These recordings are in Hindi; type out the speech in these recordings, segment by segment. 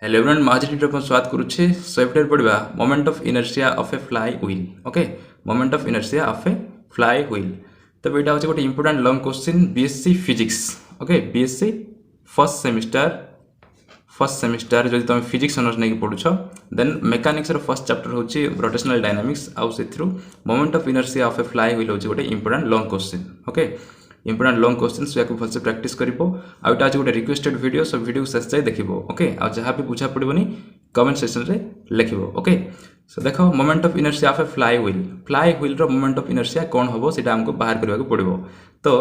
हेलो एवरीवन माझी में स्वागत करुच्छे सॉफ्टवेयर पढ़ा moment of inertia of a flywheel okay moment of inertia of a fly wheel तो यहाँ हूँ गोटे important long question BSc physics okay BSc first semester जब तुम फिजिक्स ऑनर्स नहीं पढ़ुछ देन मेकानिक्स फर्स्ट चैप्टर हूँ रोटेशनल डायनामिक्स आउ से moment of inertia of a fly wheel हूँ गोटे important long question okay important long question so या भलसे प्रैक्टिस करिवो आ आज गोटे रिक्वेस्टेड वीडियो सब वीडियो शेष जाए देखिबो ओके आ जहाँ भी बुझा पड़ोनी कमेंट सेक्शन रे लिखिबो ओके सो देखो moment of inertia of a flywheel रो मोमेंट ऑफ इनर्शिया कौन होबो सेटा हमको बाहर करबा को पड़िबो तो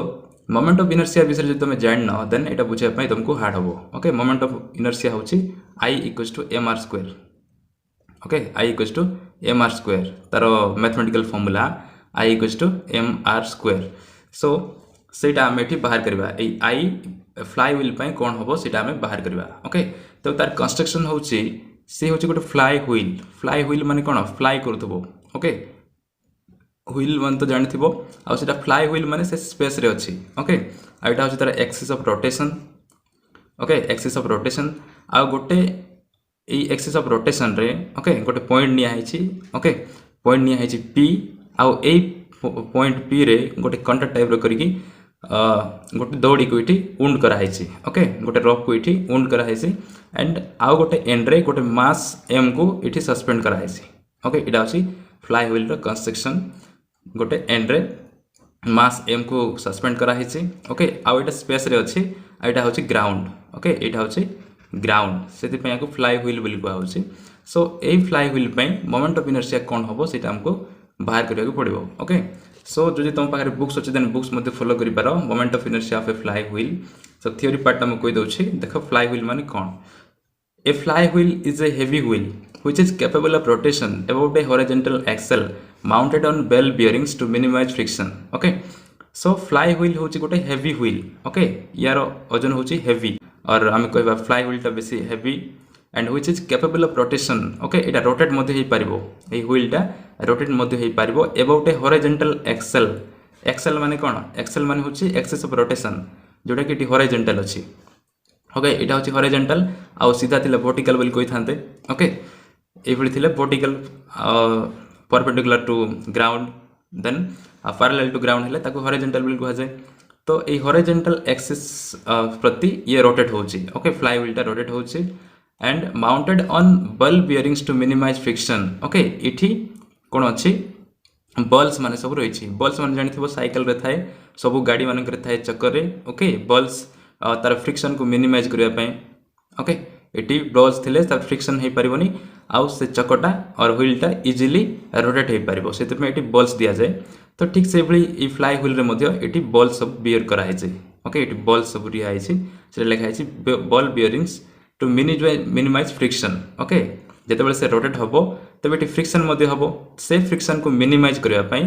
मोमेंट ऑफ इनर्शिया विषय जो तुम जान न देन एटा बुझा पई तुमको हार्ड होबो ओके मोमेंट ऑफ इनर्शिया होची I = mr² okay I = mr² taro mathematical formula I = mr²। सो सेटा आम ये बाहर करवा आई फ्लाई व्हील कौन हम सेटा आम बाहर करवा ओके तो तार कंस्ट्रक्शन हूँ सी हूँ गोटे फ्लाई व्हील माने कौन फ्लाई करूथबो ओके व्हील मान तो जानी थो आटा फ्लाई व्हील माने से स्पेस रे अच्छी ओके आटा हूँ तार axis of rotation okay axis of rotation आ गोटे एक्सिस ऑफ रोटेशन रे ओके गोटे पॉइंट नियाही ओके पॉइंट नियाही पी आउ ए पॉइंट पी रे गोटे कंटा टाइप रो करिकी गोटे दौड़ी को ये उंड कराई ओके गोटे रफ को ये उंड कराई एंड आउ गोटे एंड रे गोटे मास एम को ये सस्पेंड कराई ओके यहाँ हूँ फ्लाई व्हील कंस्ट्रक्शन गोटे एंड रे मास एम को सस्पेंड कराई ओके आउ ये स्पेस रे अच्छी यहाँ हूँ ग्राउंड ओके यहाँ हूँ ग्राउंड से फ्लाई व्हील बोली कहुच्छी सो यही fly wheel moment of inertia कौन हम से हमको बाहर करने पड़ो ओके सो जो तुम पाखे बुक्स अच्छे देन बुक्स फॉलो कर पार moment of inertia of a flywheel so theory part मुझे कहीदे देख फ्लाई व्हील माने कौन a flywheel is a heavy wheel which is capable of rotation about a horizontal axle mounted on bell bearings to minimize friction okay so fly wheel होची गोटे heavy wheel okay यार ओजन होची heavy और आम कहबा fly wheel टा बेसी heavy and which is capable of rotation okay Etah rotate मध्ये हे पारिबो ए व्हील टा रोटेट मध्ये हे पारिबो about a horizontal axle माने कोन axle माने होची axis of rotation जोटा कि horizontal अछि ओके एटा होची horizontal आ सीधा थिले vertical बोली कोइ थांते ओके एभली थिले vertical perpendicular to ground then parallel to ground हेले ताको horizontal बोली कहा जाय तो ए horizontal axis प्रति ये रोटेट होची ओके फ्लाई व्हील टा रोटेट होची and mounted on ball bearings to minimize friction okay इठी कोन अछि बल्स माने सब रही बल्स माने जानि थिबो साइकिल रे थाए सब गाड़ी माने करे थाए चक्कर रे ओके बल्स तार फ्रिक्शन को मिनिमाइज करिया पय ओके एटी बल्स थिले तार फ्रिक्शन हे परिबोनी आउ से चकटा और व्हील टा इजीली रोटेट हे परिबो सेते पे एटी बल्स दिया जाय तो ठीक से भली ई फ्लाई व्हील रे मध्य एटी बल सब बियर करा है छै ओके एटी बल सब रिया है छै से लिखा है छै बल bearings to minimise friction okay जिते से रोटेट हम तब ये फ्रिक्शन हम से फ्रिक्शन को मिनिमाइज करने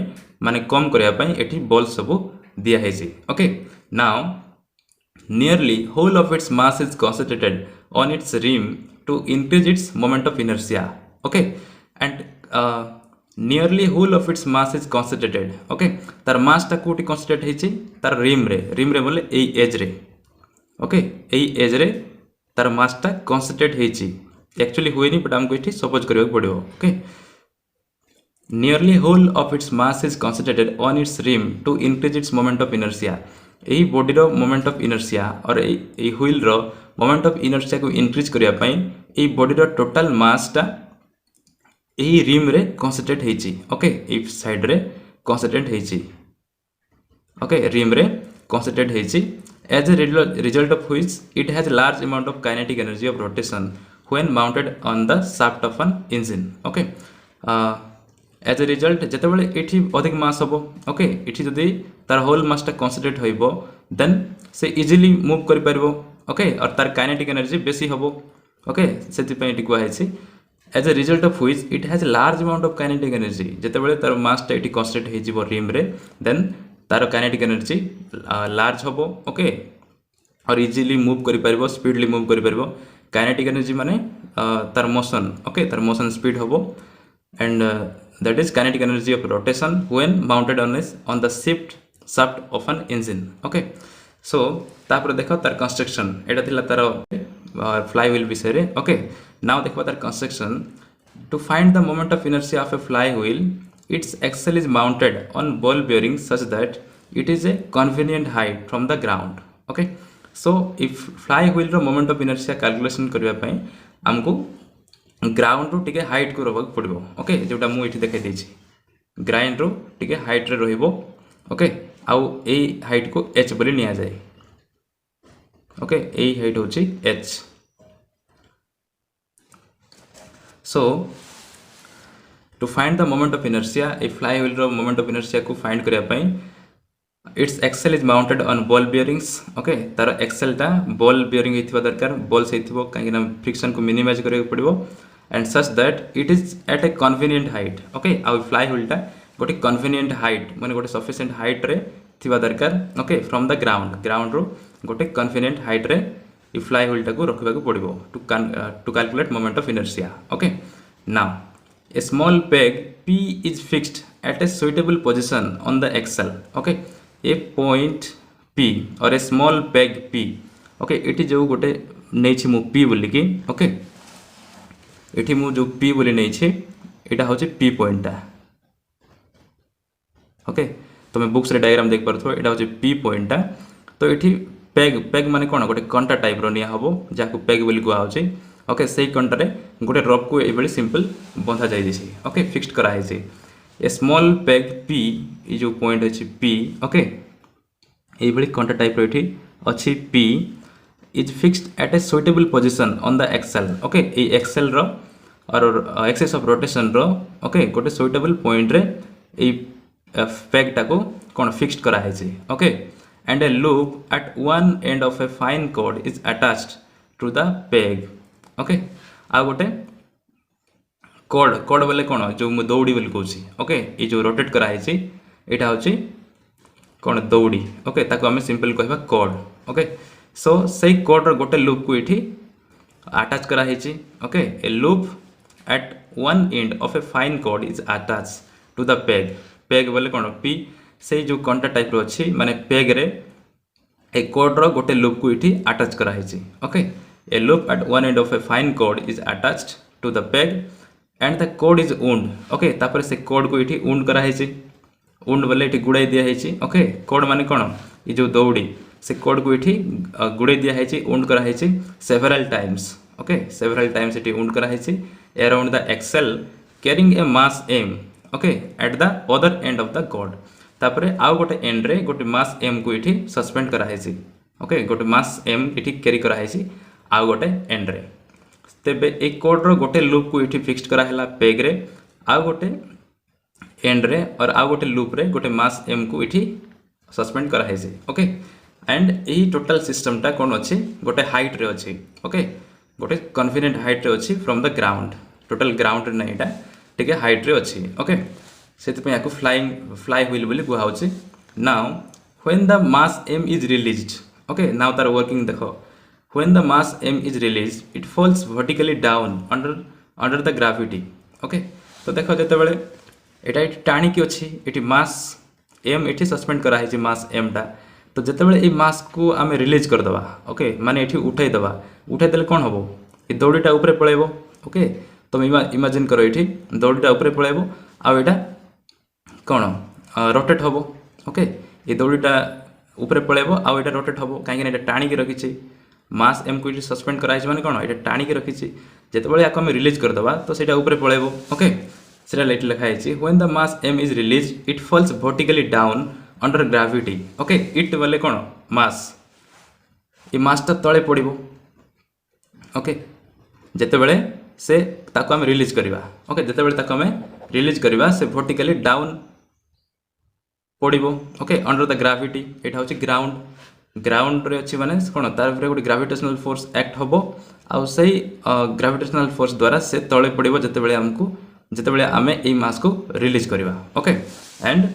माने कम करने बल सब दिखाई okay now nearly whole of its mass is concentrated on its rim to increase its moment of inertia okay and nearly whole of its mass is concentrated okay तार मास टा कोटी कंसंट्रेट होइछि तार रिम रे बोले ए एज रे ओके ए एज रे तार मास टा कंसंट्रेट होइछि एक्चुअली हुए नहीं बट हमको ये सपोज करने पड़ो okay nearly whole of its mass is concentrated on its rim to increase its moment of inertia यही बॉडी रो मोमेंट ऑफ इनर्शिया और ये व्हील रो मोमेंट ऑफ इनर्शिया को इंक्रीज करने ये बॉडी रो टोटल मास टा यही रिम रे कंसंट्रेट होइछि ओके इफ साइड रे कंसंट्रेट होइछि ओके रिम रे concentrate होइछि as a result of which it has a large amount of kinetic energy of rotation when mounted on the shaft of an engine okay as a result जते बेले एठी अधिक मास हबो ओके एठी जदी तार होल मास टा कंसंट्रेट होइबो देन से इजीली मूव करि परबो ओके और तार काइनेटिक एनर्जी बेसी हबो ओके सेति पय एठी कोइ छै as a result of which it has a large amount of kinetic energy जते बेले तार मास टा एठी कंसंट्रेट हे जिवो रिम रे देन तार काइनेटिक एनर्जी लार्ज हम ओके और इजीली मूव कर स्पीडली मूव कर काइनेटिक एनर्जी माने तार मोशन ओके तार मोशन स्पीड हम and that is kinetic energy of rotation when mounted on the shaft of an engine okay so तापर देख तार कंस्ट्रक्शन एटा थिला तार flywheel विषय ओके नाउ देखो तार construction to find the moment of inertia of a flywheel its axle is mounted on ball bearing such that it is a convenient height from the ground okay so if flywheel रो मोमेंट ऑफ इनर्शिया कैलकुलेशन करबा पई हमको ग्राउंड रो टिके हाइट को रहबा पड़िबो ओके जोटा मु इठी देखाई देछि ग्राउंड रो टिके हाइट रे रहिबो ओके आउ ए हाइट को h बोली निया जाय ओके ए हाइट होछि h so to find the moment of inertia a flywheel ro moment of inertia को find करिया पई its axle is mounted on ball bearings okay तार axle टा ball bearing हेथिबा दरकार ball से हेथिबो काहेकि ना friction को minimize करिया पड़िबो and such that it is at a convenient height okay uh flywheel टा गोटे convenient height माने गोटे sufficient height रे थिबा दरकार okay from the ground रो गोटे convenient height रे ई flywheel टा को रखिबा को पड़िबो to calculate moment of inertia okay now a small peg P is fixed at a suitable position on the axle okay a point P or a small peg P okay एठी जो गोटे नै छि मु P बोली कि okay एठी मु जो P बोली नै छि एटा होछि P पॉइंट टा okay तमे बुक्स रे डायग्राम देख परथो एटा होछि P पॉइंट टा तो एठी पेग माने कोन गोटे कंटा टाइप रो निया हबो जाकु पेग बोली कुआ होछि ओके से कंटा रे गोटे रॉप को एबेली सिंपल बंधा जाय दिछि ओके फिक्स्ड करा है छै ए स्मॉल पेग P ई जो पॉइंट अछि P ओके एबेली कंटा टाइप रो एठी अछि P is fixed at a suitable position on the axle okay ए एक्सेल रो और एक्सिस ऑफ रोटेशन रो ओके गोटे सुइटेबल पॉइंट रे ए पेग टा को कोन फिक्स्ड करा है छै okay and a loop at one end of a fine cord is attached to the peg okay आ गोटे कॉर्ड बोले कोन जो मु दौड़ी बोली कहूँ ओके ये जो रोटेट करा है एटा होची कोन दौड़ी ओके ताको हमें सिंपल कहबा कॉर्ड ओके सो से कॉर्ड रो गोटे लूप को इठी अटैच करा है okay a loop at one end of a fine cord is attach to the peg बोले कोन P से जो कंटा टाइप रो अछि माने पेग रे ए कॉर्ड रो गोटे लूप को इठी अटैच करा है okay a loop at one end of a fine cord is attached to the peg and the cord is wound okay तापर से cord को इठी wound करा है wound बोले इठी गुड़ाई दिया है okay cord माने कोन ई जो दौड़ी से cord को इठी गुड़ाई दिया है wound करा है several times okay several times इठी wound करा है around the axle carrying a mass m okay at the other end of the cord तापर आउ गोटे एंड रे गोटे मास m को इठी सस्पेंड करा है okay गोटे मास m इठी कैरी करा है आउ गोटे एंड रे तेबे एक कोड रो गोटे लूप को इठी फिक्स्ड करा हैला पेग रे आउ गोटे एंड रे और आउ गोटे लूप रे गोटे मास m को इठी सस्पेंड करा है ओके एंड एही टोटल सिस्टम टा कोन अछि गोटे हाइट रे अछि ओके गोटे कन्वीनिएंट हाइट रे अछि from the ground total ground रे नैटा टिके हाइट रे अछि ओके सेति पे याको फ्लाई व्हील बोली कुहा होछि now when the mass m is released okay now तार वर्किंग देखो when the mass m is released it falls vertically down under the gravity okay तो देखो जते बेले एटा टाणी की अछि एटी मास m एठी सस्पेंड करा है मास m टा तो जते बेले ए मास को आमे रिलीज कर दबा ओके माने एठी उठाई देले कोन हबो ए दौड़ीटा ऊपर पळेबो ओके तो इमेजिन करो एठी दौड़ीटा ऊपर पळेबो आ एटा कोन रोटेट हबो ओके ए दौड़ीटा ऊपर पळेबो आ एटा रोटेट हबो काहे कि एटा टाणी की रखी छै मास m को इठी सस्पेंड करा है माने कोन एटा टाणी की रखी छै जते बेले याको हम रिलीज कर दबा तो सेटा ऊपर पळेबो ओके सेटा लेट लिखा है when the mass m is released it falls vertically down under gravity okay it बोले कोन मास ए मास ता तळे पड़िबो ओके जते बेले से ताको हम रिलीज करबा ओके जते बेले ताको हम रिलीज करबा से वर्टिकली डाउन पड़िबो ओके अंडर द ग्रेविटी एटा होची ग्राउंड रे अछि माने कोन तार ऊपर गोटे ग्रेविटेशनल फोर्स एक्ट होबो आ सही ग्रेविटेशनल फोर्स द्वारा से तळे पड़िबो जते बेले आमे ए मास को रिलीज करबा okay and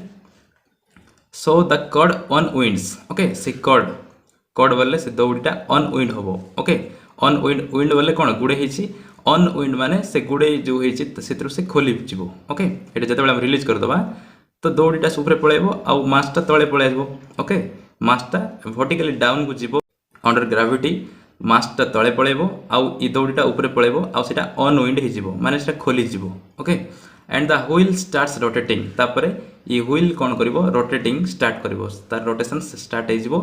so the cord unwinds okay से कॉर्ड बोले से दौड़ीटा ऑन विंड होबो ओके ऑन विंड बोले कोन गुडे हिची ऑन विंड माने से गुडे जो हिची सेत्रु से खोली जिवो ओके एटा जते बेले हम रिलीज कर दबा तो दौड़ीटा ऊपर पळेबो आ मासटा तळे पळेबो ओके मासटा वर्टिकली डाउन को जीवो अंडर ग्रेविटी मासटा तले पळेबो आउ इ दौड़ीटा ऊपर पळेबो आउ सेटा अनविंड हे जिवो माने सेटा खोली जिवो okay and the wheel starts rotating तापरे इ व्हील कोन करिवो रोटेटिंग स्टार्ट करिवो तार रोटेशन स्टार्ट हे जिवो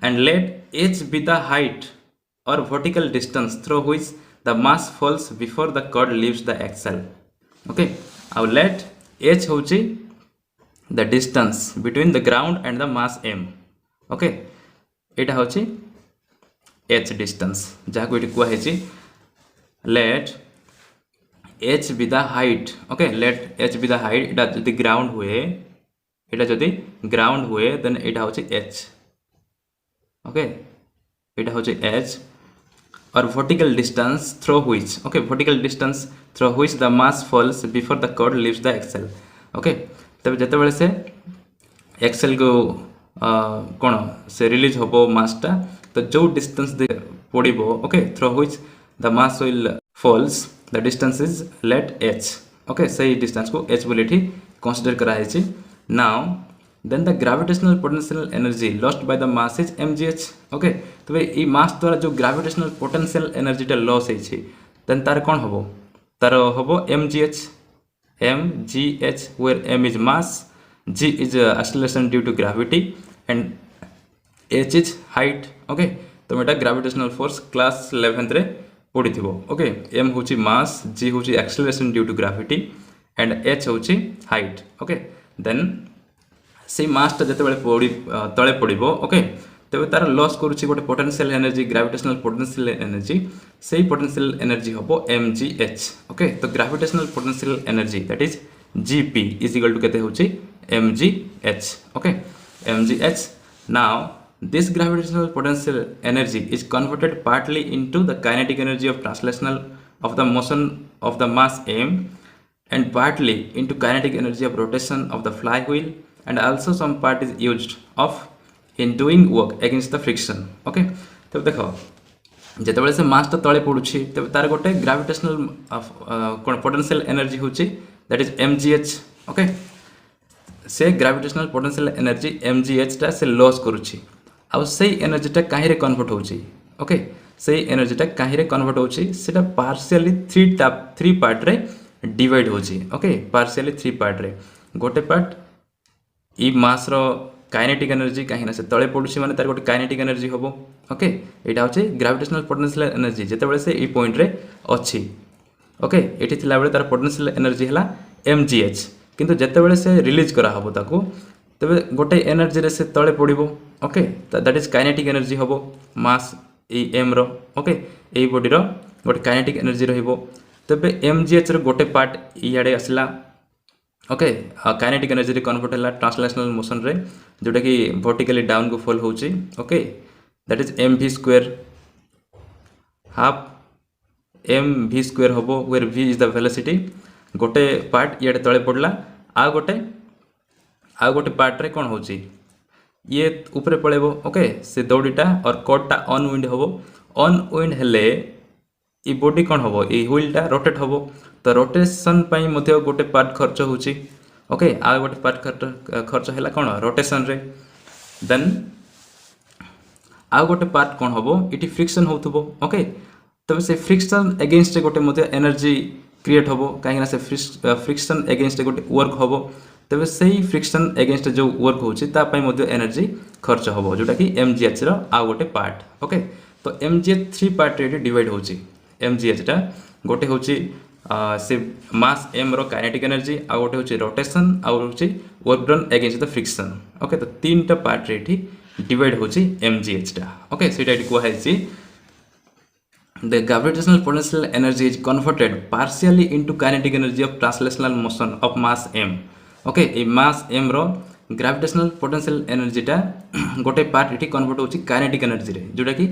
and let h be the height or vertical distance through which the mass falls before the cord leaves the axle okay आउ लेट h होची the distance between the ground and the mass m okay एटा होची h डिस्टेंस जहाँ को कुआ है let h be the height okay let h be the height इटा जदि ग्राउंड हुए इटा जदि ग्राउंड हुए देन इटा होची h ओके इटा होची h और vertical distance through which okay vertical distance through which the mass falls before the cord leaves the axle okay तब जते बेले से एक्सेल को कौन से रिलीज होबो मासटा तो जो डिस्टेंस दे पड़िबो okay through which the mass will falls the distance is let h okay सही डिस्टेंस को h बोली थी कंसीडर करा है now then the gravitational potential energy lost by the mass is mgh okay तो ये मास द्वारा जो ग्रेविटेशनल पोटेंशियल एनर्जी टा लॉस है देन तार कौन होबो तार होबो mgh where m is mass g is acceleration due to gravity and h is height okay तो मेटा ग्रेविटेशनल फोर्स क्लास 11th रे पढ़ी थिबो ओके m होची मास g होची acceleration due to gravity and h होची हाइट ओके देन से मास ता जते बेले पड़ी तळे पड़िबो ओके तबे तार लॉस करूची गोटे potential energy gravitational potential energy सेही पोटेंशियल एनर्जी होबो mgh ओके तो gravitational potential energy that is gp is equal to केते होची mgh okay mgh now this gravitational potential energy is converted partly into the kinetic energy of translational of the motion of the mass m and partly into kinetic energy of rotation of the flywheel and also some part is used of in doing work against the friction okay तो देखो जते बेले से मास तो तळे पडुछि तबे तार गोटे ग्रेविटेशनल कोन पोटेंशियल एनर्जी होछि दैट इज mgh ओके से ग्रेविटेशनल पोटेंशियल एनर्जी mgh टा से लॉस करूछि आउ से एनर्जीटा कहीं कन्वर्ट होची ओके से एनर्जीटा कहीं कन्वर्ट होची सेटा पार्शियली थ्री पार्ट रे डिवाइड होची ओके पार्शियली थ्री पार्ट रे गोटे पार्ट ई मास रो काइनेटिक एनर्जी कहीं ना से तळे पडुची माने तार गोटे काइनेटिक एनर्जी होबो ओके एटा होची ग्रेविटेशनल पोटेंशियल एनर्जी जेते बेले से ई पॉइंट रे अछि ओके एठी थिला बेले तार पोटेंशियल एनर्जी हला mgh किंतु जेते बेले से रिलीज करा हबो ताको तबे गोटे एनर्जी रे से तळे पड़िबो okay that is kinetic energy होबो मास ए m रो ओके ए बॉडी रो गोटे काइनेटिक एनर्जी रहइबो तबे mgh रो गोटे पार्ट इयाडे आसला ओके काइनेटिक एनर्जी रे कन्वर्ट हला ट्रांसलेशनल मोशन रे जोटा कि वर्टिकली डाउन को फॉल होची okay that is mv² half mv² होबो where v is the velocity गोटे पार्ट इयाडे तळे पड़ला आ गोटे पार्ट रे कौन होची ये ऊपर पळेबो ओके से दौड़ीटा और कॉर्डटा अनविंड होबो अनविंड हेले ई बॉडी कौन होबो ई व्हीलटा रोटेट होबो तो रोटेशन पई मध्ये गोटे पार्ट खर्च होची ओके आ गोटे पार्ट खर्च हैला कौन रोटेशन रे देन आ गोटे पार्ट कौन होबो इटी फ्रिक्शन होथबो ओके तबे से फ्रिक्शन अगेंस्ट गोटे मध्ये एनर्जी क्रिएट होबो काहे ना से फ्रिक्शन अगेंस्ट गोटे वर्क होबो तबे सही फ्रिक्शन अगेंस्ट जो वर्क होची ता पई मध्ये एनर्जी खर्च होबो जोटा कि mgh रो आ गोटे पार्ट ओके तो mgh थ्री पार्ट रे डिवाइड होची mgh टा गोटे होची से मास m रो काइनेटिक एनर्जी आ गोटे होची रोटेशन आ होची work done against the friction okay तो तीनटा पार्ट रे डिवाइड होची mgh टा ओके सेटा को हैची the gravitational potential energy is converted partially into kinetic energy of translational motion of mass m okay ए मास m रो ग्रेविटेशनल पोटेंशियल एनर्जी टा गोटे पार्ट इठी कन्वर्ट होची काइनेटिक एनर्जी रे जोटा कि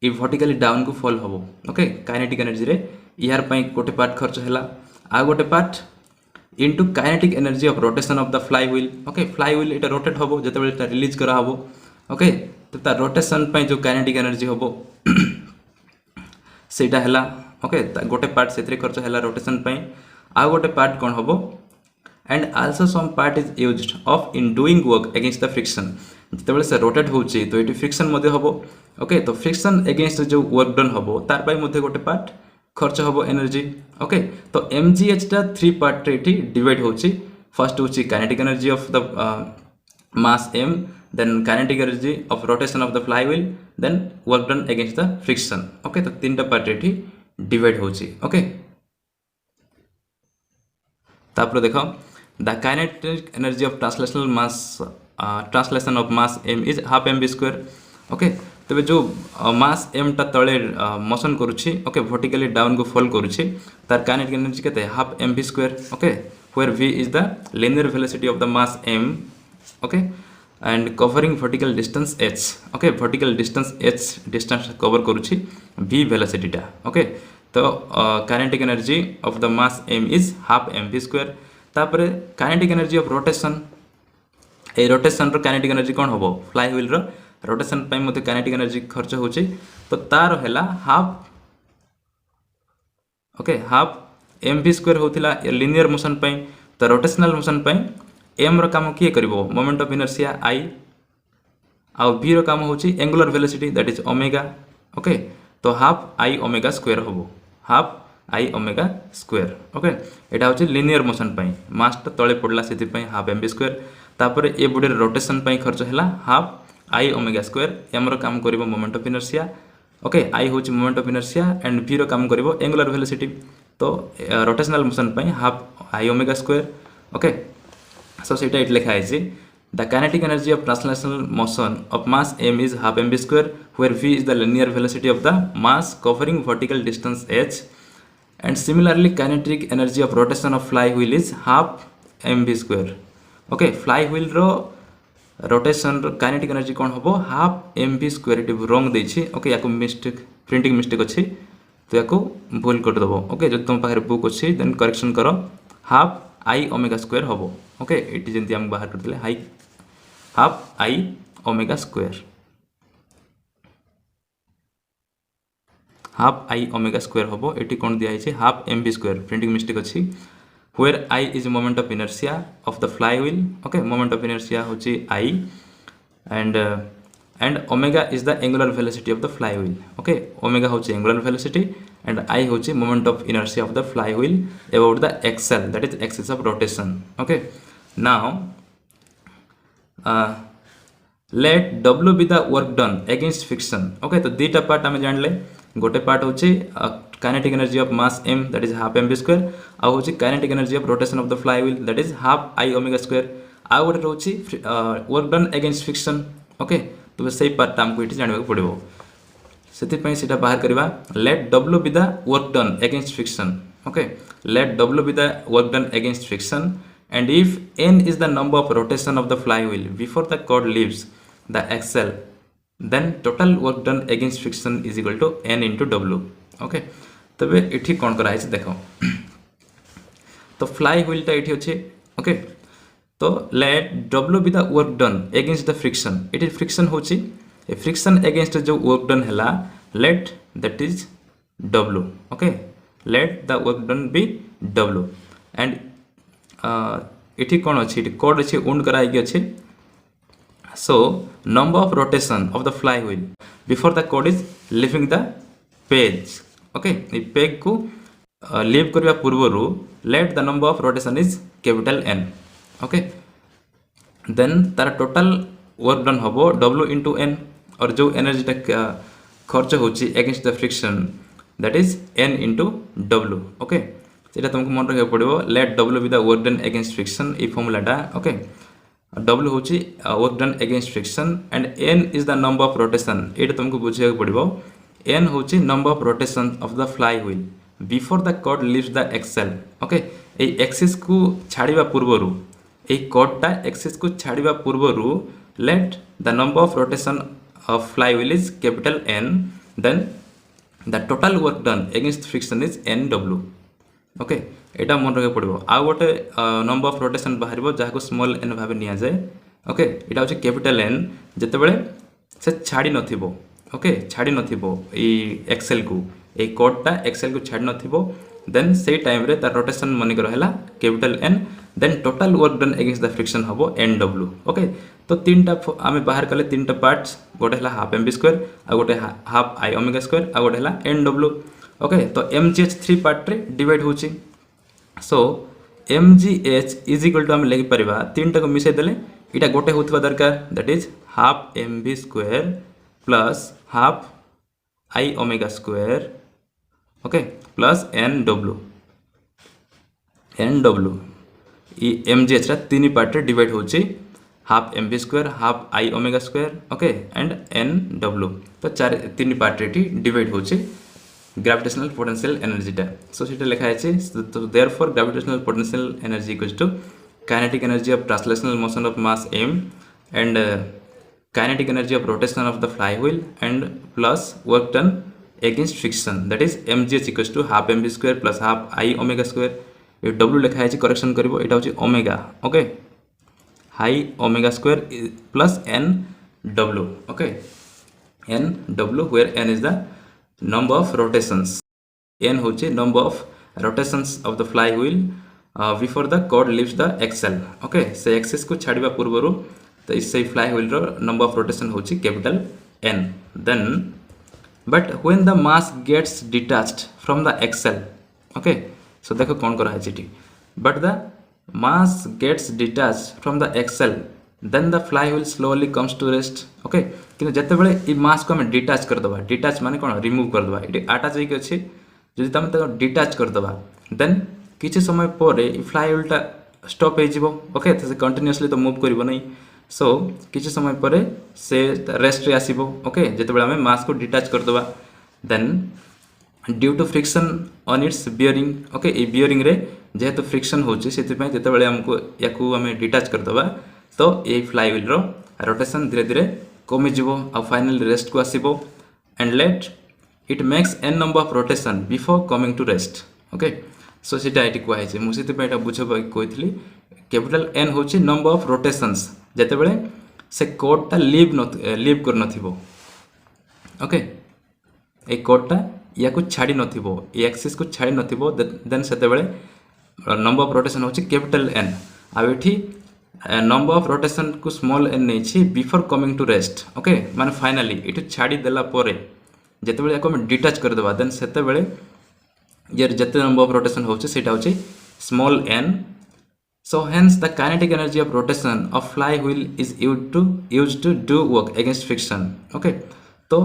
ई वर्टिकली डाउन को फॉल होबो ओके काइनेटिक एनर्जी रे यार पई गोटे पार्ट खर्च हैला आ गोटे part into kinetic energy of rotation of the flywheel okay flywheel इटा रोटेट होबो जते बेले इटा रिलीज करा होबो ओके तो ता रोटेशन पई जो काइनेटिक एनर्जी होबो सेटा हैला ओके गोटे पार्ट सेतरे खर्च हैला रोटेशन पई आ गोटे पार्ट कोन होबो and also some part is used of in doing work against the friction जते बेले से रोटेट होची तो एटी फ्रिक्शन मध्ये होबो ओके तो फ्रिक्शन एगेंस्ट जो वर्क डन हम तार पाई मध्य गोटे पार्ट खर्च हम एनर्जी ओके तो mgh टा 3 पार्ट रे डिवाइड होची फर्स्ट होची kinetic energy of the mass m then kinetic energy of rotation of the flywheel then work done against the friction okay तो तीन टा पार्ट रे डिवाइड होची ओके तापर देखो the kinetic energy of translational mass translation of mass m is half mv square okay तबे जो मास m टा तळे मोशन करूची ओके वर्टिकली डाउन को फॉल करूची तार काइनेटिक एनर्जी केते half mv square okay where v is the linear velocity of the mass m okay and covering vertical distance h okay vertical distance h distance cover करूची v velocity टा okay तो kinetic energy of the mass m is half mv square तापरे kinetic energy of rotation ए रोटेशन रो kinetic energy कोन होबो flywheel रो रोटेशन पय मते kinetic energy खर्च होची तो तार हैला half okay half mv square होतिला लिनियर मोशन पय तो रोटेशनल मोशन पय m रो काम किए करिवो मोमेंट ऑफ इनर्शिया i आ v रो काम होची angular velocity that is omega okay तो हाफ i ओमेगा स्क्वायर होबो half i omega square okay एटा होची लिनियर मोशन पय मास त तळे पडला सेति पय हाफ mv स्क्वायर तापर ए बॉडी रोटेशन पय खर्च हैला half i omega square m रो काम करिवो moment of inertia okay i होची moment of inertia and v रो काम करिवो एंगुलर वेलोसिटी तो रोटेशनल मोशन पय half i omega square okay so सेटा इट लिखा है the kinetic energy of translational motion of mass m is half mv square where v is the linear velocity of the mass covering vertical distance h and similarly kinetic energy of rotation of flywheel is half mv square okay flywheel row rotation row kinetic energy कोन होबो half mv square it wrong देछि ओके याको मिस्टेक प्रिंटिंग मिस्टेक अछि तो याको भूल कर दबो ओके जो तुम पाखरे बुक अछि देन करेक्शन करो हाफ i ओमेगा स्क्वायर होबो ओके इट जेंति हम बाहर करथिले high half i omega square half i omega square होबो एटी कोन दिया छै half mv square printing mistake अछि where I is moment of inertia of the flywheel okay moment of inertia होची I and omega is the angular velocity of the flywheel okay omega होची angular velocity and I होची moment of inertia of the flywheel about the axle that is axis of rotation okay now let W be the work done against friction okay तो दीटा पार्ट हमें जान ले गोटे पार्ट होची kinetic energy of mass m that is half mv square आ होची kinetic energy of rotation of the flywheel that is half I omega square आ गोटे होची work done against friction okay तो सही पार्ट हमको इठी जानिबा पड़िबो सेति पई सेटा बाहर करबा let W be the work done against friction okay let W be the work done against friction and if n is the number of rotation of the flywheel before the cord leaves the axle then total work done against friction is equal to n into W okay तबे इठी कोन करा है देखो तो फ्लाई व्हील टा इठी अछि ओके तो late W be the work done against the friction it is friction होछि ए फ्रिक्शन अगेंस्ट जो वर्क डन हैला let that is W okay let the work done be W and इठी कोन अछि इठी कोड अछि उंड कराई के अछि so number of rotation of the flywheel before the cord is leaving the page okay A peg को लीव करबा पूर्वरु let the number of rotation is capital N okay then तार टोटल वर्क डन हबो W into N और जो एनर्जी टा खर्च होची against the friction that is N into W okay सेटा तुमको मन रखे पड़िबो let W be the work done against friction A formula टा okay W होची work done against friction and N is the number of rotation एटा तुमको बुझिया पड़िबो N होची number of rotation of the flywheel before the cord leaves the axle okay A axis को छाड़ीबा पूर्वरु ए कॉर्ड टा एक्सिस को छाड़ीबा पूर्वरु let the number of rotation of flywheel is capital N then the total work done against friction is NW okay एटा मन रखे पड़िबो आ गोटे नंबर ऑफ रोटेशन बाहरिबो जाको स्मॉल n भाबे निया जाय ओके एटा होची कैपिटल N जते बेले से छाड़ी नथिबो ओके छाड़ी नथिबो ए एक्सेल को ए कोड टा एक्सेल को छाड़ी नथिबो देन से टाइम रे तार रोटेशन मनी रहला capital N then total work done against the friction हबो एन डब्ल्यू ओके तो तीनटा आमे बाहर कले तीनटा पार्ट्स गोटे हला हाफ एम बी स्क्वायर आ गोटे हाफ आई ओमेगा स्क्वायर आ गोटे हला एन डब्ल्यू ओके तो एम जी एच 3 पार्ट रे डिवाइड होची so M G H is equal to आम लिखि परिबा तीनटा को मिसै देले इटा गोटे होतबा दरकार that is half M B square plus half I omega square okay plus N W M G H तीन पार्ट रे डिवाइड होची half M B square half I omega square okay and N W तो तीन पार्ट रे डिवाइड होची gravitational potential energy टा so सीटा लिखा है so therefore gravitational potential energy equals to kinetic energy of translational motion of mass m and kinetic energy of rotation of the flywheel and plus work done against friction that is mgh equals to half mv square plus half I omega square ये w लिखा है करेक्शन करिवो एटा होची omega okay high omega square plus N W okay N W where N is the number of rotations n होचे number of rotations of the flywheel before the cord leaves the axle okay से axis को छाड़िबा पूर्वरु तो इससे flywheel row number of rotation होची capital N then but when the mass gets detached from the axle okay so देखो कौन करा है चिटी but the mass gets detached from the axle then the flywheel slowly comes to rest okay कि जते बेले ई मास को हम डिटाच कर दबा डिटाच माने कोन रिमूव कर दबा इटे अटैच होई के अछि जदि तम त डिटाच कर दबा देन किछि समय परे ई फ्लाईव्हील टा स्टॉप हे जिवो ओके त से कंटीन्यूअसली तो मूव करिवो नै सो किछि समय परे से रेस्ट रे आसीबो ओके जते बेले हम मास को डिटाच कर दबा then due to friction on its bearing okay ई बियरिंग रे जेहेतु फ्रिक्शन होछि सेति पय जते बेले हमको याकू हम डिटाच कर दबा तो ये फ्लाईव्हील रो रोटेशन धीरे धीरे कमी जीवो आ फाइनली रेस्ट को आसीबो and let it makes N number of rotation before coming to rest okay so सीटा एटी को आइছে मु सेति पेटा बुझबा कोइथली कैपिटल एन होची नंबर ऑफ रोटेशंस जते बेले से कोड ता लीव कर नथिबो ओके ए कोड ता या को छाडी नथिबो ए एक्सिस को छाडी नथिबो देन सेते बेले नंबर ऑफ रोटेशन होची कैपिटल एन आ एठी नंबर ऑफ रोटेशन को स्मॉल एन नहीं छी before coming to rest okay माने फाइनली इट छाडी देला परे जते बेले को हम डिटाच कर देबा देन सेते बेले ये जते नंबर ऑफ रोटेशन होचे सेटा होचे small N so hence the kinetic energy of rotation of flywheel is used to do work against friction okay तो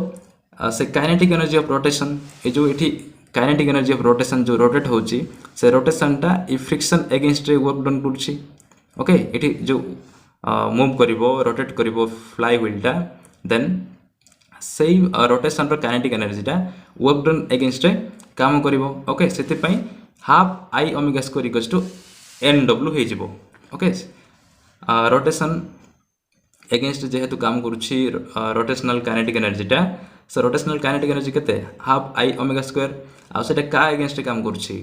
से काइनेटिक एनर्जी ऑफ रोटेशन ए जो एठी काइनेटिक एनर्जी ऑफ रोटेशन जो रोटेट होची से रोटेशन टा ई फ्रिक्शन अगेंस्ट रे वर्क डन करछि ओके इटी जो मूव करिवो रोटेट करिवो फ्लाईव्हील टा देन सेही रोटेशन रो काइनेटिक एनर्जी टा वर्क डन अगेंस्ट रे काम करिवो ओके सेति पई half I omega square equals to N W हे जिवो ओके रोटेशन अगेंस्ट जेहेतु काम करूछि रोटेशनल काइनेटिक एनर्जी टा सो रोटेशनल काइनेटिक एनर्जी केते हाफ आई ओमेगा स्क्वायर आ सेटा का अगेंस्ट काम करूछि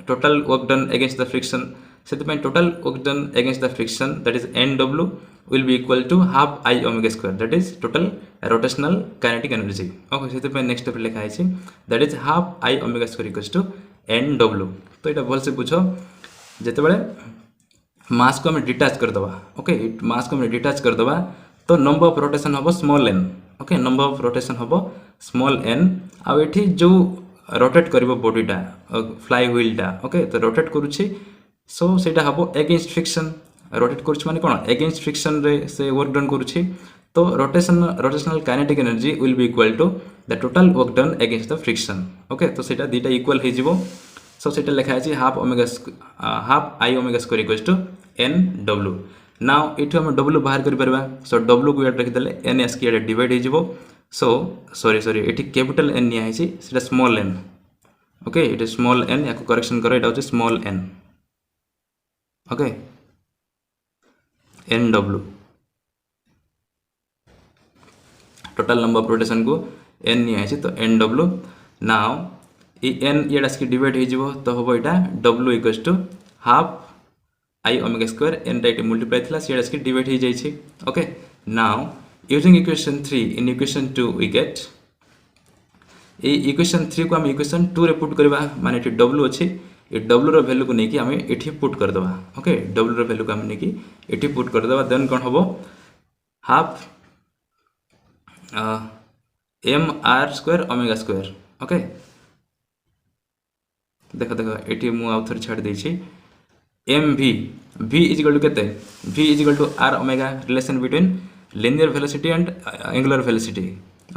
total work done against the friction सेति total work done against the friction that is N W will be equal to half I omega square that is total rotational kinetic energy okay सेति नेक्स्ट स्टेप लिखा है that is half I omega square equals to N W तो एटा भल से बुझो जते बेले मास को हम डिटाच कर दबा ओके मास को हम डिटाच कर दबा तो नंबर ऑफ रोटेशन हबो small N okay number of rotation हबो स्मॉल एन आ एठी जो रोटेट करिवो बॉडीटा फ्लाईव्हील टा ओके तो रोटेट करूछि सो सेटा हबो अगेंस्ट फ्रिक्शन रोटेट करूछि माने कोन अगेंस्ट फ्रिक्शन रे से वर्क डन करूछि तो rotational kinetic energy will be equal to the total work done against the friction okay तो सेटा दीटा इक्वल हे जिवो सो सेटा लिखा है half I omega square equals to N W now इठु हम डब्ल्यू बाहर कर परबा सो डब्ल्यू को रख देले एन एस के डिवाइड हे जिवो सो सॉरी एठी कैपिटल एन निया है सेटा small N okay it is small N याको करेक्शन करो एटा होचे small N okay N W total number of rotation को एन निया है तो एन डब्ल्यू नाउ ए एन ये डास की डिवाइड हे जिवो तो होबो एटा W equals to half I omega square N right multiply थिला से डास की डिवाइड हे जाई छी okay now using equation 3 in equation 2 we get ये इक्वेशन 3 को आम इक्वेशन 2 रे पुट करवा माने एठी w अछि ए w रो वैल्यू को नेकी आम एठी पुट कर दबा ओके w रो वैल्यू को आम नेकी एठी पुट कर दबा देन कोन हबो half m r square omega square okay देखो देखो एठी मु आउ थोड़ी छाड़ देछि M v v is equal to केते v is equal to r omega relation between linear velocity and angular velocity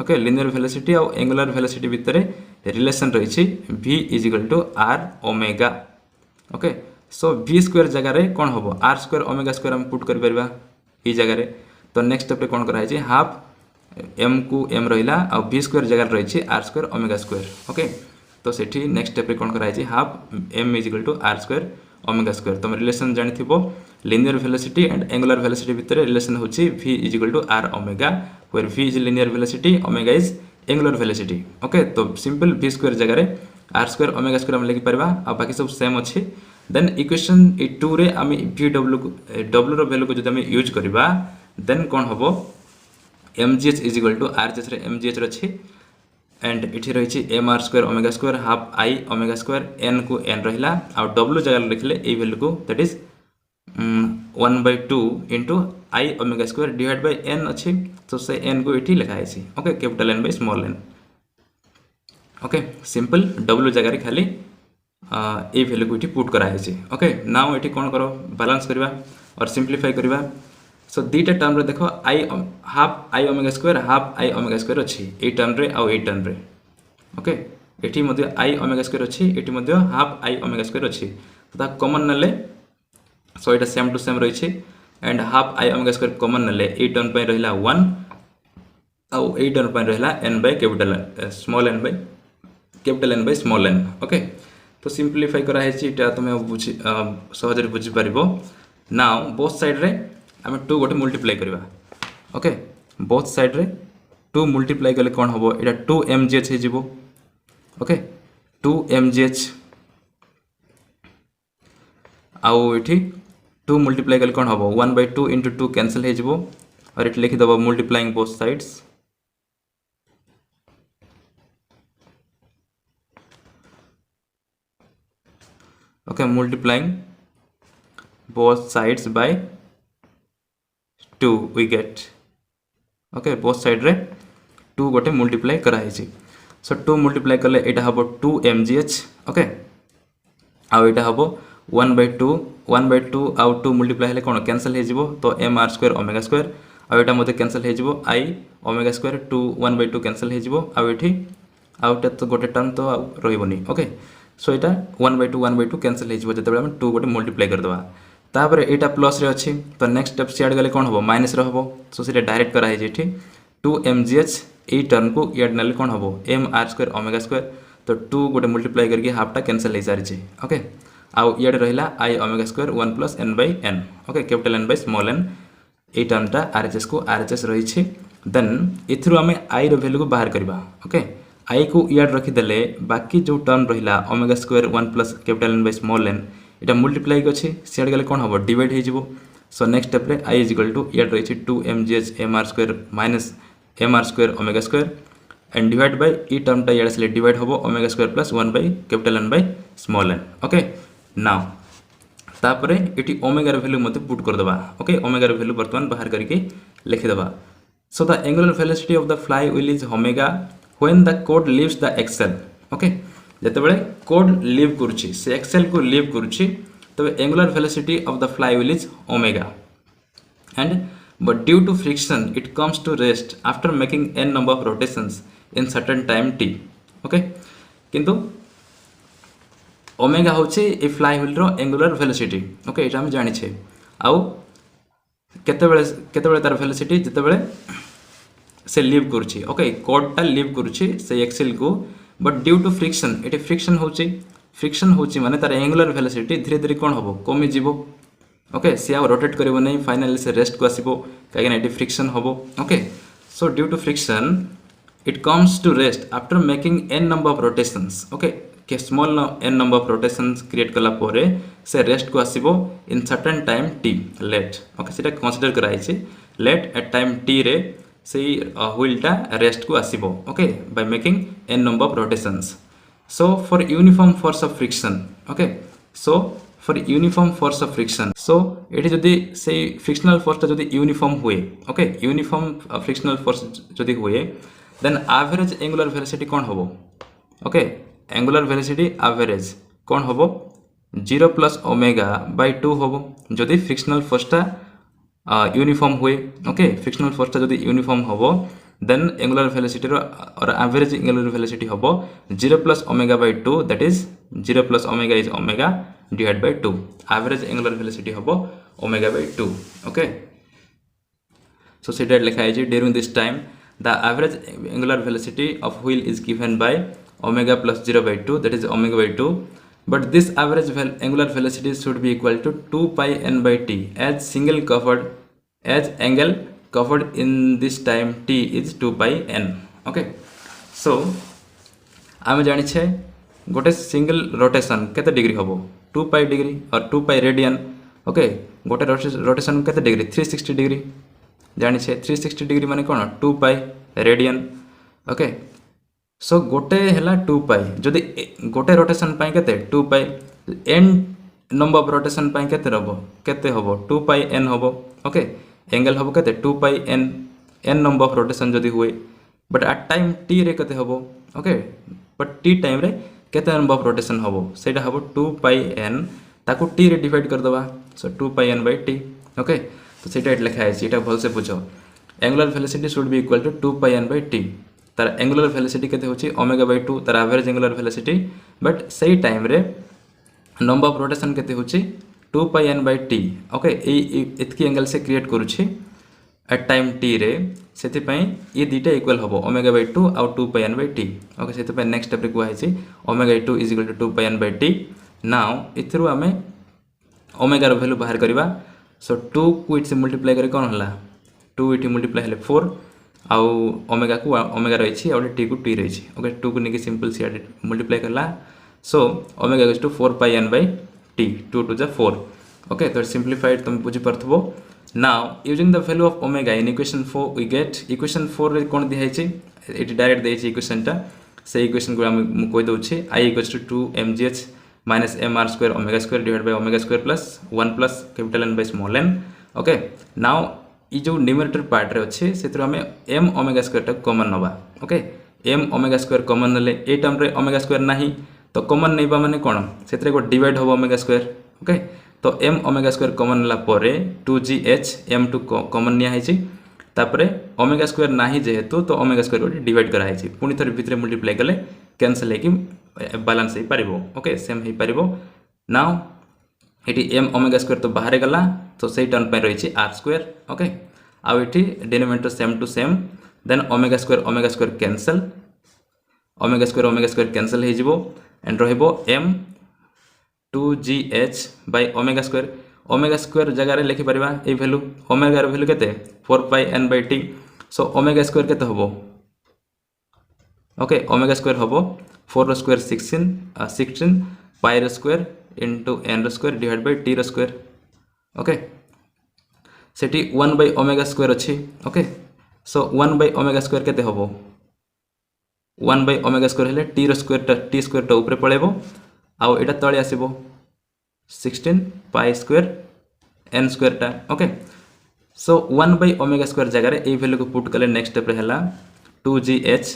okay linear velocity और एंगुलर वेलोसिटी भितर रिलेशन रही v is equal to r omega okay so v square जगह रे कोन होबो r स्क्वायर ओमेगा स्क्वायर हम पुट कर परबा ई जगह रे तो नेक्स्ट स्टेप रे कोन करा है हाफ m को m रहिला और v स्क्वायर जगह रही r square omega square okay तो सेठी नेक्स्ट स्टेप रे कोन करा है half m is equal to r square omega square तुम रिलेशन जानि थिबो linear velocity and angular velocity भितर रिलेशन होची v is equal to r omega where v is linear velocity omega is angular velocity okay तो सिंपल v स्क्वायर जगह रे r स्क्वायर ओमेगा स्क्वायर हम लिखि परबा आ बाकी सब सेम अछि देन इक्वेशन 2 रे हम v w रो वैल्यू को जदि हम यूज करबा देन कोन हबो mgh is equal to rgh रे mgh रछि एंड इठी रहिछि mr square omega square half i omega square n को n रहिला आ w जगह लिखले ए वैल्यू को that is 1/2 into i omega square divide by n अच्छी तो से n को इठी लिखा है okay capital n by small n okay simple w जगह खाली ए वैल्यू को इठी पुट करा है ओके नाउ इठी कोन करो बैलेंस करबा और सिंपलीफाई करबा सो दीटा टर्म रे देखो i half i omega square अच्छी ए टर्म रे आ ए टर्म रे ओके एठी मध्ये i ओमेगा स्क्वायर अच्छी एठी मध्ये हाफ i ओमेगा स्क्वायर अच्छी तो ता कॉमन नले सो इटा सेम टू सेम रही and half i omega square common नले ए टर्म पे रहिला 1 और ए टर्म पे रहिला n by capital small n by capital n by small n okay तो सिंपलीफाई करा है इटा तुम बुझी सहज रे बुझी परिबो नाउ बोथ साइड रे हम 2 गोटे मल्टीप्लाई करबा ओके बोथ साइड रे 2 मल्टीप्लाई करले कोन होबो एटा 2 mgh हे जिवो ओके 2 mgh आउ इठी 2 मल्टीप्लाई कल कौन हम 1/2 इंटू 2 कैंसल हो और ये लिखिद multiplying both sides okay multiplying both sides by 2 we get okay both side रे 2 गोटे मल्टीप्लाई कराई सो 2 मल्टीप्लाई कले एटा हम 2 mgh ओके आउ एटा हम 1/2 आउ 2 मल्टीप्लाई हेले कोन कैंसल हे जिवो तो mr स्क्वायर ओमेगा स्क्वायर आउ एटा मध्ये कैंसल हे जिवो i ओमेगा स्क्वायर 2 1/2 कैंसल हे जिवो आउ एठी आउटा तो गोटे टर्म तो रहिबोनी ओके सो एटा 1/2 कैंसल हे जिवो जते हम 2 गोटे मल्टीप्लाई कर दबा तापर एटा प्लस रे अछि तो नेक्स्ट स्टेप सियाड गले कोन हबो माइनस रे हबो सो सेटा डायरेक्ट करा हे जेठी 2 mgh ए टर्म को याड नले कोन हबो mr स्क्वायर ओमेगा स्क्वायर तो 2 गोटे मल्टीप्लाई करके हाफ टा कैंसल हे सारी ओके आउ इे रहा i omega square 1 plus n by n okay capital n by small n ये टर्मटा RHS को RHS रही देन इथरु आम i रो वैल्यू को बाहर करबा ओके i को इयाड रखीदेले बाकी जो टर्म रहा omega square 1 plus capital n by small n इटा मल्टीप्लाई अच्छे सियाड गले कौन हम डिवाइड हो सो नेक्स्ट स्टेप रे i इज इक्वल टू इयाड रही 2 mgh mr square minus mr square omega square and divide by ई टर्मटा इयाड से डिवाइड हम omega square plus 1 by capital n by small n okay now तापरे एटी ओमेगा वैल्यू मते पुट कर दबा ओके ओमेगा वैल्यू वर्तमान बाहर करके लिखि दबा so the angular velocity of the flywheel is omega when the cord leaves the axle okay जते बेले कोड लीव करूची से एक्सेल को लीव करूची तबे angular velocity of the flywheel is omega and but due to friction it comes to rest after making n number of rotations in certain time t okay किंतु ओमेगा होचे ए फ्लाई व्हील रो एंगुलर वेलोसिटी ओके एटा हम जानि छे आउ केते बेले तार वेलोसिटी जते बेले से लीव करूची ओके कोडटा लीव करूची से एक्सेल को बट ड्यू टू फ्रिक्शन एटे फ्रिक्शन होची माने तार एंगुलर वेलोसिटी धीरे धीरे कोन होबो कमी जीवो ओके से आ रोटेट करिवो नै फाइनली से रेस्ट को आसीबो काहे एटे फ्रिक्शन होबो okay so due to friction it comes to rest after making n number of rotations okay के small n number of rotations create कला पोरे से रेस्ट को आसीबो in certain time t let okay सेटा कंसीडर कराई छी लेट एट टाइम t रे से व्हीलटा रेस्ट को आसीबो okay by making n number of rotations so for uniform force of friction okay so for uniform force of friction so एठी जदी से फ्रिक्शनल फोर्सटा जदी यूनिफॉर्म हुए ओके यूनिफॉर्म फ्रिक्शनल फोर्स जदी हुए देन एवरेज एंगुलर वेलोसिटी कोन होबो ओके एंगुलर वेलोसिटी एवरेज कोन होबो 0 प्लस ओमेगा बाय 2 होबो जदी फ्रिक्शनल फोर्सटा यूनिफॉर्म हुए ओके फ्रिक्शनल फोर्सटा जदी यूनिफॉर्म होबो देन एंगुलर वेलोसिटी और एवरेज एंगुलर वेलोसिटी होबो 0 plus omega by 2 that is 0 plus omega is omega divide by 2 average angular velocity होबो ओमेगा बाय 2 ओके सो सेटा लिखा है during this time the average angular velocity of wheel is given by omega plus 0 by 2 that is omega by 2 but this average angular velocity should be equal to 2 pi n by t as angle covered in this time t is 2 pi n okay so आम जानी छे गोटे सिंगल रोटेशन केते डिग्री होबो 2 pi डिग्री और 2 pi रेडियन ओके गोटे रोटेशन केते डिग्री 360 डिग्री जानी छे 360 डिग्री माने कोन 2 pi रेडियन ओके सो गोटे हैला 2 पाई जदि गोटे रोटेशन पाई केते 2 पाई n नंबर ऑफ रोटेशन पाई केते होबो 2 पाई n होबो ओके एंगल होबो केते 2 पाई n नंबर ऑफ रोटेशन जदि हुए बट एट टाइम t रे केते होबो ओके बट t टाइम रे केते नंबर ऑफ रोटेशन होबो सेटा होबो 2 पाई n ताको t रे डिवाइड कर दबा सो 2 पाई n by t ओके तो सेटा लिखा है एटा भल से बुझो angular velocity should be equal to 2 pi n by t तार एंगुलर वेलोसिटी केते होची ओमेगा बाय 2 तार एवरेज एंगुलर वेलोसिटी बट सही टाइम रे नंबर ऑफ रोटेशन केते होची 2 पाई n by t ओके इतकी एंगल से क्रिएट करूची एट टाइम t रे सेति पई ये दीटा इक्वल होबो ओमेगा बाय 2 और 2 पाई n by t ओके सेति पई नेक्स्ट स्टेप रे को आइची omega 2 is equal to 2 pi n by t now इथरु हमें ओमेगा रो वैल्यू बाहर करबा सो 2 को इट से मल्टीप्लाई करे कोन हला 2 इट मल्टीप्लाई हले 4 आउ ओमेगा को ओमेगा रही और टी को टी रही ओके 2 को नहीं सिंपल सी मल्टीप्लाई करला so omega equals to 4 pi n by t 2 to 4 okay तो सिंपलीफाइड तुम बुझी परथबो now using the value of omega in equation 4 we get equation 4 रे कोन दिया है एटी डायरेक्ट देछि इक्वेशन टा से इक्वेशन को हम कोइ दउछि i equals to 2 mgh minus mr square omega square divide by omega square plus 1 plus capital n by small n okay now ये जो न्यूमरेटर पार्ट रे अच्छे से हमें m ओमेगा स्क्वायर टा कॉमन नबा okay m omega square common नले ए टर्म रे ओमेगा स्क्वायर नाही तो कॉमन नैबा माने कोन सेतरे को डिवाइड होबो ओमेगा स्क्वायर ओके तो m ओमेगा स्क्वायर कॉमन नला परे 2gh m2 कॉमन निया हैछि तापरे ओमेगा स्क्वायर नाही जेहेतु तो ओमेगा स्क्वायर को डिवाइड करा हैछि पुनी थरे भितरे मल्टीप्लाई करले कैंसिल हेकि बैलेंस हे परिबो ओके सेम हे परिबो नाउ एटी m ओमेगा स्क्वायर तो बाहर गला तो सही टर्म पे रही r स्क्वायर ओके आ एटी denominator same to same then omega square cancel omega square cancel हे जिवो एंड रहइबो m 2gh by omega square जगह रे लिखि परिबा ए वैल्यू ओमेगा रो वैल्यू केते 4 pi n by t so omega square केते होबो ओके ओमेगा स्क्वायर होबो 4 रो स्क्वायर 16 पाई रो स्क्वायर into n रो स्क्वायर डिवाइड बाय t रो स्क्वायर ओके सेठी 1 by ओमेगा स्क्वायर अछि okay so 1 by omega square केते होबो 1 by ओमेगा स्क्वायर हेले t रो स्क्वायर टा ऊपर पळेबो आउ एटा तळे आसीबो 16 पाई स्क्वायर n स्क्वायर टा okay so 1 by omega square जगह रे ए वैल्यू को पुट करले नेक्स्ट स्टेप रे हला 2gh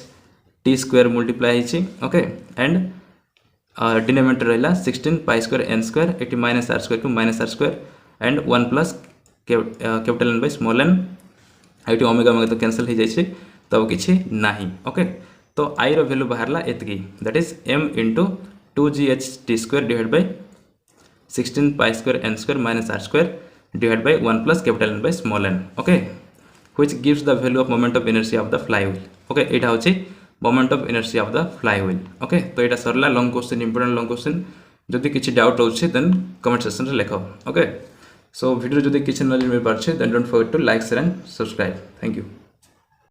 t स्क्वायर मल्टीप्लाई हिची ओके एंड डिनोमिनेटर रहा 16 पाई स्क्वायर n स्क्वायर एटी minus r square to minus r square and 1 plus capital n by small n एटी ओमेगा ओमेगा तो कैंसिल हो जाइए तो किसी नाही ओके तो i रो वैल्यू बाहरला एतकी that is m into 2gh t square divide by 16 pi square n square minus r square divide bye 1 plus capital n by small n okay which gives the value of moment of inertia of the flywheel okay एटा होची moment of inertia of the flywheel okay तो एटा सरला long question important long question जदि किछि डाउट होछि देन कमेंट सेक्शन रे लिखो ओके सो वीडियो जदि किछि नॉलेज मिल पारछे then don't forget to like share and subscribe thank you.